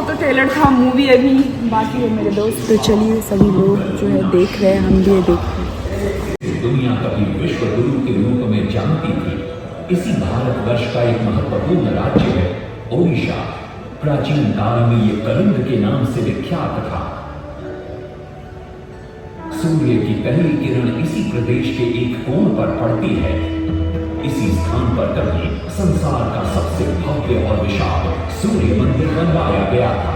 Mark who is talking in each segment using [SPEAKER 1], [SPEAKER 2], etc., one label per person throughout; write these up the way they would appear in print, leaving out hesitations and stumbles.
[SPEAKER 1] तो ट्रेलर था, मूवी अभी बाकी है मेरे दोस्त। तो चलिए सभी लोग जो है देख रहे हैं, हम भी देख रहे हैं।
[SPEAKER 2] दुनिया कभी विश्व गुरु के रूप में जानती थी। इसी भारतवर्ष का एक महत्वपूर्ण राज्य है ओडिशा। प्राचीन काल में ये कलिंग के नाम से विख्यात था। सूर्य की पहली किरण इसी प्रदेश के एक कोण पर पड़ती है। इसी स्थान पर कभी संसार का सबसे भव्य और विशाल सूर्य मंदिर बनवाया गया था।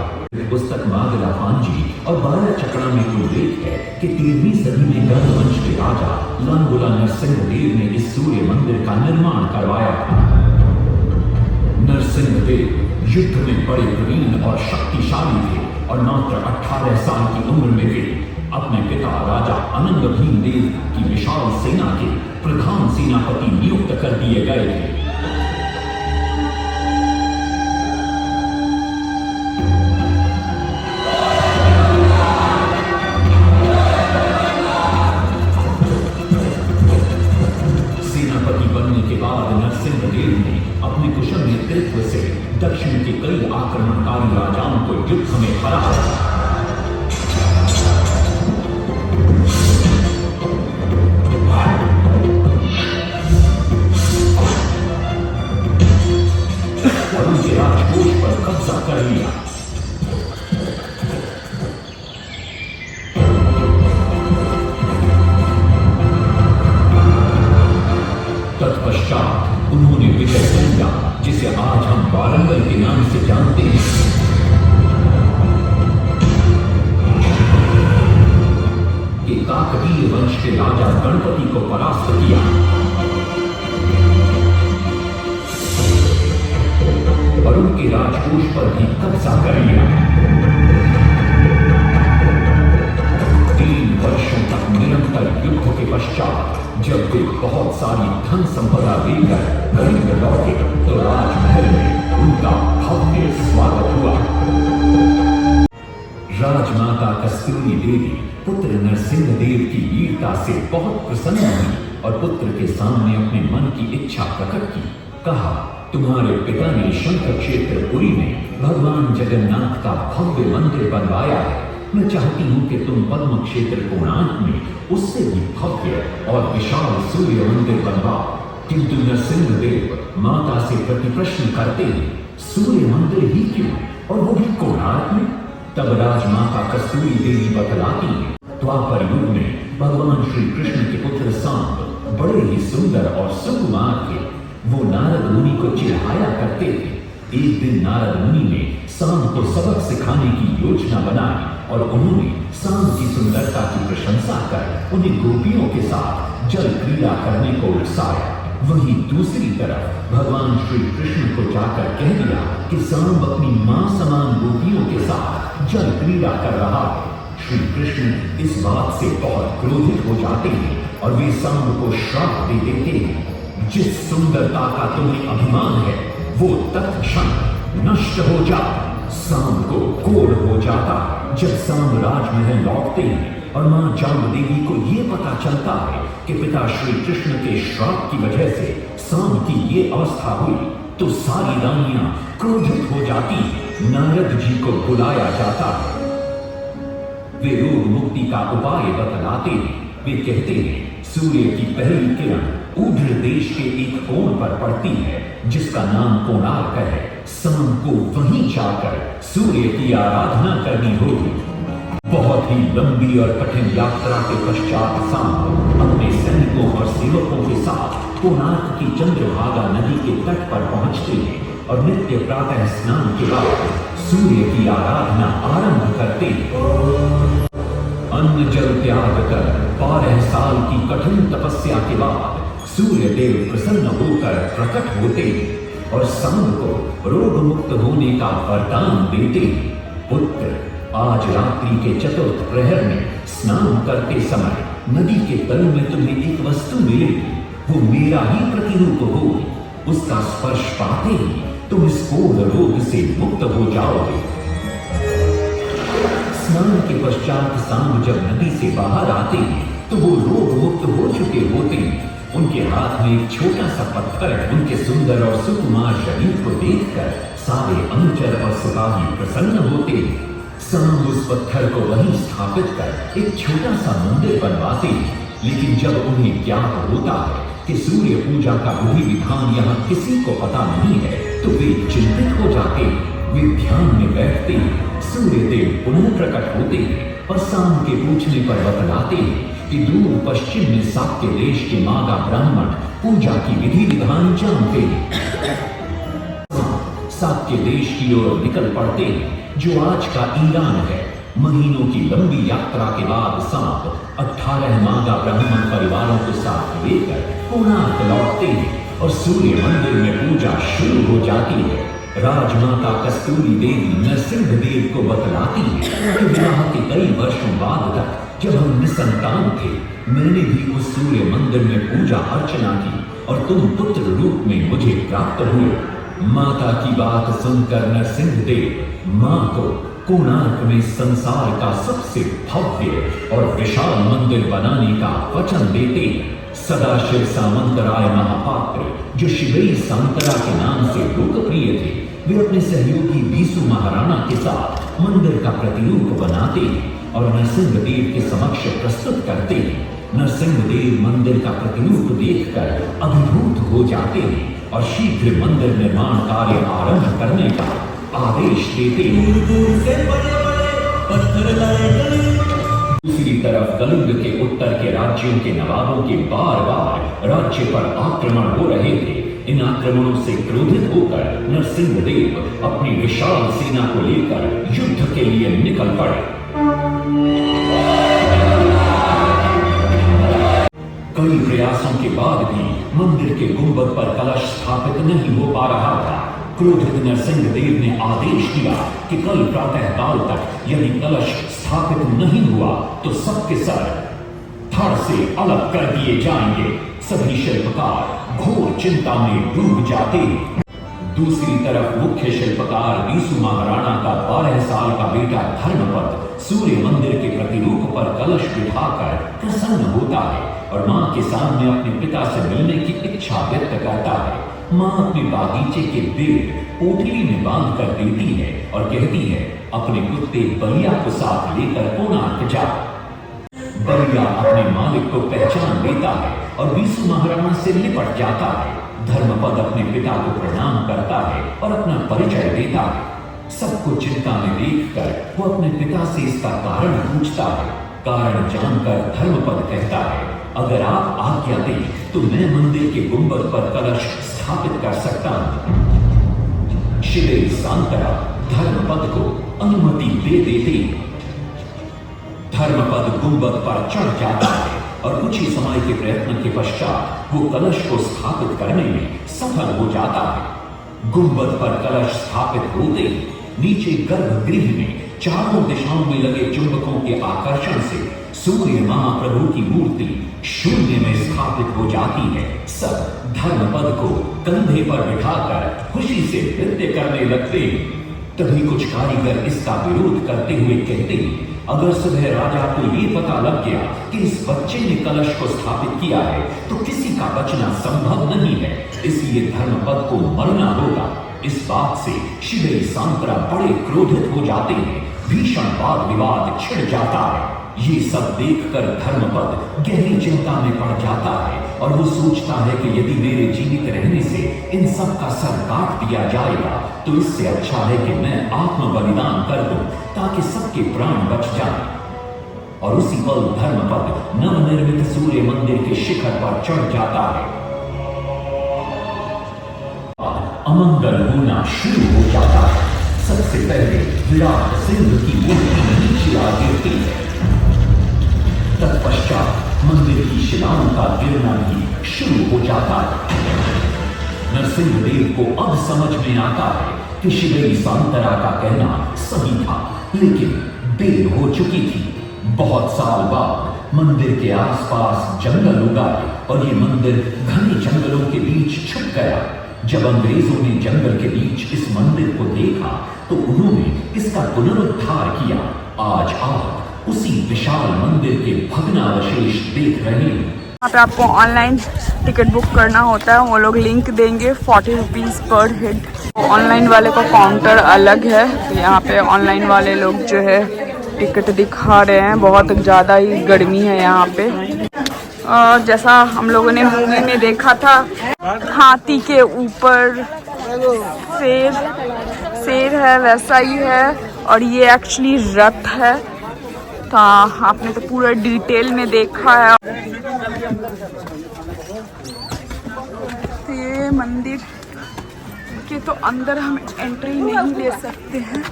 [SPEAKER 2] पुस्तक मागला पांजी और बाला चक्रा में उल्लेख है कि 13वीं सदी में गंग वंश के राजा लांगुला नरसिंह देव ने इस सूर्य मंदिर का निर्माण करवाया था। नरसिंह देव युद्ध में बड़े प्रवीण और शक्तिशाली थे और मात्र 18 साल की उम्र में वे अपने पिता राजा अनंग भीम देव की विशाल सेना के प्रधान सेनापति नियुक्त कर दिए गए थे। सेनापति बनने के बाद नरसिंह देव ने अपने कुशल नेतृत्व से दक्षिण के कई आक्रमणकारी राजाओं को युद्ध में हराया। उनके राजकोष पर कब्जा कर लिया। तत्पश्चात उन्होंने विजय संज्ञा, जिसे आज हम वारंगल के नाम से जानते हैं, के काकतीय वंश के राजा गणपति को परास्त किया और उनके राजकोष पर भी कब्जा कर लिया। 3 वर्षों तक निरंतर युद्ध के पश्चात जब वे बहुत सारी धन संपदा लेकर कलिंग लौटे तो राजमहल में उनका भव्य स्वागत हुआ। राजमाता कस्तूरी देवी पुत्र नरसिंह देव की वीरता से बहुत प्रसन्न हुई और पुत्र के सामने अपने मन की इच्छा प्रकट की। कहा, तुम्हारे पिता ने शंख क्षेत्र पुरी में भगवान जगन्नाथ का भव्य मंदिर बनवाया है। मैं चाहती हूँ कि तुम पद्म क्षेत्र कोणार्क में उससे भी भव्य और विशाल सूर्य मंदिर बनवाओ। किंतु नरसिंह देव माता से प्रतिप्रश्न करते हैं, सूर्य मंदिर ही क्यों, और वो भी कोणार्क में? तब राजमाता कस्तूरी देवी बतलाती है, द्वापर युग में भगवान श्री कृष्ण के पुत्र सांब बड़े ही सुंदर और सुकुमार थे। वो नारद मुनि को चिढ़ाया करते थे। एक दिन नारद मुनि ने सांब को सबक सिखाने की योजना बनाई और उन्होंने सांब की सुंदरता की प्रशंसा कर उन्हें गोपियों के साथ जल क्रीड़ा करने को उकसाया। वहीं दूसरी तरफ भगवान श्री कृष्ण को जाकर कह दिया कि सांब अपनी मां समान गोपियों के साथ जल क्रीड़ा कर रहा है। श्री कृष्ण इस बात से बहुत क्रोधित हो जाते हैं और वे सांब को श्राप दे देते हैं, जिस सुंदरता का तुम्हें अभिमान है वो तत्क्षण नष्ट हो जा। सांब को कोढ़ हो जाता है। जब सांब राजमहल लौटते हैं और मां जामदेवी को ये पता चलता है कि पिता श्री कृष्ण के श्राप की वजह से सांब की ये अवस्था हुई तो सारी रानियां क्रोधित हो जाती। नारद जी को बुलाया जाता है। वे रोग मुक्ति का उपाय बतलाते हैं। वे कहते हैं, सूर्य की पहली किरण ऊढ़ देश के एक कोण पर पड़ती है जिसका नाम कोणार्क है। शाम को वहीं जाकर सूर्य की आराधना करनी होगी। बहुत ही लंबी और कठिन यात्रा के पश्चात सांब अपने सैनिकों और सेवकों के साथ कोणार्क की चंद्रभागा नदी के तट पर पहुंचते हैं और नित्य प्रातः स्नान के बाद सूर्य की आराधना आरंभ करते हैं। अन्न जल त्याग कर 12 साल की कठिन तपस्या के बाद सूर्य देव प्रसन्न होकर प्रकट होते और सांब को रोग मुक्त होने का वरदान देते। पुत्र, आज रात्रि के चतुर्थ प्रहर में स्नान करते समय नदी के तल में तुम्हें एक वस्तु मिलेगी। वो मेरा ही प्रतिरूप होगी। उसका स्पर्श पाते ही तुम इस कोढ़ रोग से मुक्त हो जाओगे। स्नान के पश्चात सांब जब नदी से बाहर आते हैं तो वो रोग मुक्त हो चुके होते हैं। उनके हाथ में एक छोटा सा पत्थर है। उनके सुंदर और सुकुमार शरीर को देखकर सारे अनुचर और सिपाही प्रसन्न होते हैं। सांब उस पत्थर को वहीं स्थापित कर एक छोटा सा मंदिर बनवाते हैं। लेकिन जब उन्हें ज्ञात होता है कि सूर्य पूजा का विधि विधान यहाँ किसी को पता नहीं है, तो वे चिंतित हो जाते हैं। वे ध्यान में बैठते हैं। सूर्य देव पुनः प्रकट होते हैं और सांब के पूछने पर बतलाते हैं कि दूर पश्चिम में साक्य देश के मागा ब्राह्मण पूजा की विधि विधान जानते हैं। साक्य देश की ओर निकल पड़ते हैं, जो आज का ईरान है। महीनों की लंबी यात्रा के बाद सांप 18 मागा ब्राह्मण परिवारों के साथ लेकर कोणार्क लौटते हैं और सूर्य मंदिर में पूजा शुरू हो जाती है। राजमाता कस्तूरी देवी नरसिंह देव को बतलाती है कि विवाह के कई वर्षों बाद तक जब हम निसंतान थे, मैंने भी उस सूर्य मंदिर में पूजा अर्चना की और तुम पुत्र रूप में मुझे प्राप्त हुए। माता की बात सुनकर नरसिंह देव मां को कोणार्क में संसार का सबसे भव्य और विशाल मंदिर बनाने का वचन देते हैं। सदाशिव सामंतराय महापात्र, जो शिवई सांतरा के नाम से लोकप्रिय थे, वे अपने सहयोगी बीसू महाराणा के साथ मंदिर का प्रतिरूप बनाते हैं और नरसिंह देव के समक्ष प्रस्तुत करते हैं। नरसिंह देव मंदिर का प्रतिरूप देखकर अभिभूत हो जाते हैं और शीघ्र मंदिर निर्माण कार्य आरंभ करने का आदेश देते हैं। दूसरी तरफ कलिंग के उत्तर के राज्यों के नवाबों के बार बार राज्य पर आक्रमण हो रहे थे। इन आक्रमणों से क्रोधित होकर नरसिंह देव अपनी विशाल सेना को लेकर युद्ध के लिए निकल पड़े। कई प्रयासों के बाद भी मंदिर के गुंबद पर कलश स्थापित नहीं हो पा रहा था। क्रोधित नरसिंह देव ने आदेश दिया कि कल प्रातः काल तक यदि कलश स्थापित नहीं हुआ तो सबके सर धड़ से अलग कर दिए जाएंगे। सभी शिल्पकार घोर चिंता में डूब जाते। दूसरी तरफ मुख्य शिल्पकार बीसू महाराणा का 12 साल का बेटा धर्मपद सूर्य मंदिर के प्रतिरूप पर कलश बिठाकर प्रसन्न होता है और मां के सामने अपने पिता से मिलने की इच्छा व्यक्त करता है। मां अपने बागीचे के पेड़ पोटली में बांध कर देती है और कहती है, अपने कुत्ते बलिया को साथ लेकर कोणार्क जा। बलिया अपने मालिक को पहचान लेता है और बीसू महाराणा से लिपट जाता है। धर्मपद अपने पिता को प्रणाम करता है और अपना परिचय देता है। सबको चिंता में देखकर वो अपने पिता से इसका कारण पूछता है। कारण जानकर धर्मपद कहता है, अगर आप आज्ञा दें तो मैं मंदिर के गुंबद पर कलश स्थापित कर सकता हूं। शिवई सांतरा धर्मपद को अनुमति दे देते। धर्मपद गुंबद पर चढ़ जाता है और कुछ ही समय के प्रयत्न के पश्चात वो कलश को स्थापित करने में सफल हो जाता है। गुंबद पर कलश स्थापित होते ही नीचे गर्भगृह में चारों दिशाओं में लगे चुंबकों के आकर्षण से सूर्य महाप्रभु की मूर्ति शून्य में स्थापित हो जाती है। सब धर्मपद को कंधे पर बिठाकर खुशी से नृत्य करने लगते हैं। तभी कुछ कारीगर इसका विरोध करते हुए कहते हैं, अगर सुबह राजा को ये पता लग गया कि इस बच्चे ने कलश को स्थापित किया है तो किसी का बचना संभव नहीं है, इसलिए धर्मपद को मरना होगा। इस बात से शिवई सांतरा बड़े क्रोधित हो जाते हैं। भीषण वाद विवाद छिड़ जाता है। ये सब देखकर धर्मपद गहरी चिंता में पड़ जाता है और वो सोचता है कि यदि मेरे जीवित रहने से इन सब का सर काट दिया जाएगा तो इससे अच्छा है कि मैं आत्म बलिदान कर दूं ताकि सबके प्राण बच जाएं। और उसी पल धर्मपद नवनिर्मित सूर्य मंदिर के शिखर पर चढ़ जाता है। अमंगल होना शुरू हो जाता है। सबसे पहले विराट सिंह की मूर्ति नीचे आ गिरती है। तत्पश्चात मंदिर की शिलाओं का गिरना भी शुरू हो जाता है। नरसिंह देव को अब समझ में आता है कि शिवई सांतरा का कहना सही था, लेकिन देर हो चुकी थी। बहुत साल बाद मंदिर के आसपास जंगल उगाए और ये मंदिर घने जंगलों के बीच छुप गया। जब अंग्रेजों ने जंगल के बीच इस मंदिर को देखा तो उन्होंने इसका पुनरुद्धार किया। आज आप उसी विशाल मंदिर के भग्नावशेष देख रहे हैं।
[SPEAKER 1] यहाँ पे आपको ऑनलाइन टिकट बुक करना होता है, वो लोग लिंक देंगे 40 रुपीज़ पर हेड। ऑनलाइन वाले का काउंटर अलग है, तो यहाँ पे ऑनलाइन वाले लोग जो है टिकट दिखा रहे हैं। बहुत ज़्यादा ही गर्मी है यहाँ पे। जैसा हम लोगों ने मूवी में देखा था, हाथी के ऊपर शेर है, वैसा ही है। और ये एक्चुअली रथ है, तो आपने तो पूरा डिटेल में देखा है। तो ये मंदिर के तो अंदर हम एंट्री नहीं ले सकते हैं।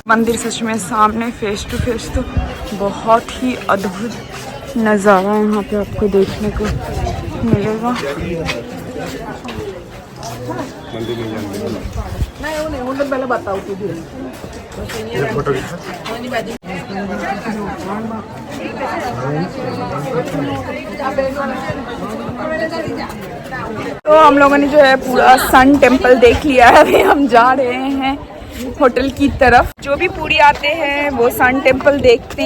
[SPEAKER 1] मंदिर सच में सामने फेस टू फेस तो बहुत ही अद्भुत नज़ारा यहाँ पे आपको देखने को मिलेगा। तो हम लोगों ने जो है पूरा सन टेम्पल देख लिया है। अभी हम जा रहे हैं होटल की तरफ। जो भी पूरी आते हैं वो सन टेम्पल देखते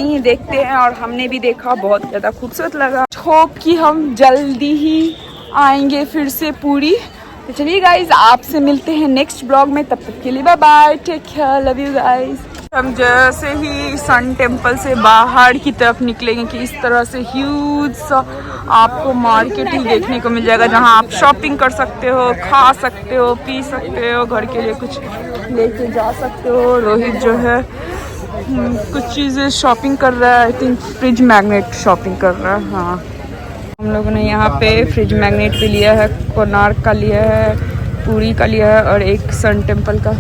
[SPEAKER 1] हैं और हमने भी देखा, बहुत ज़्यादा खूबसूरत लगा। होप कि हम जल्दी ही आएंगे फिर से पूरी। तो चलिए गाइज, आपसे मिलते हैं नेक्स्ट ब्लॉग में। तब तक के लिए bye bye, take care, love you guys. हम जैसे ही सन टेम्पल से बाहर की तरफ निकलेंगे कि इस तरह से ह्यूज सा आपको मार्केट ही देखने को मिल जाएगा, जहां आप शॉपिंग कर सकते हो, खा सकते हो, पी सकते हो, घर के लिए कुछ लेके जा सकते हो। रोहित जो है कुछ चीज़ें शॉपिंग कर रहा है, I think fridge magnet shopping कर रहा है। हाँ, हम लोगों ने यहाँ पे फ्रिज मैग्नेट भी लिया है, कोणार्क का लिया है, पूरी का लिया है और एक सन टेम्पल का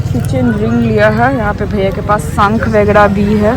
[SPEAKER 1] किचन रिंग लिया है। यहाँ पे भैया के पास शंख वगैरह भी है।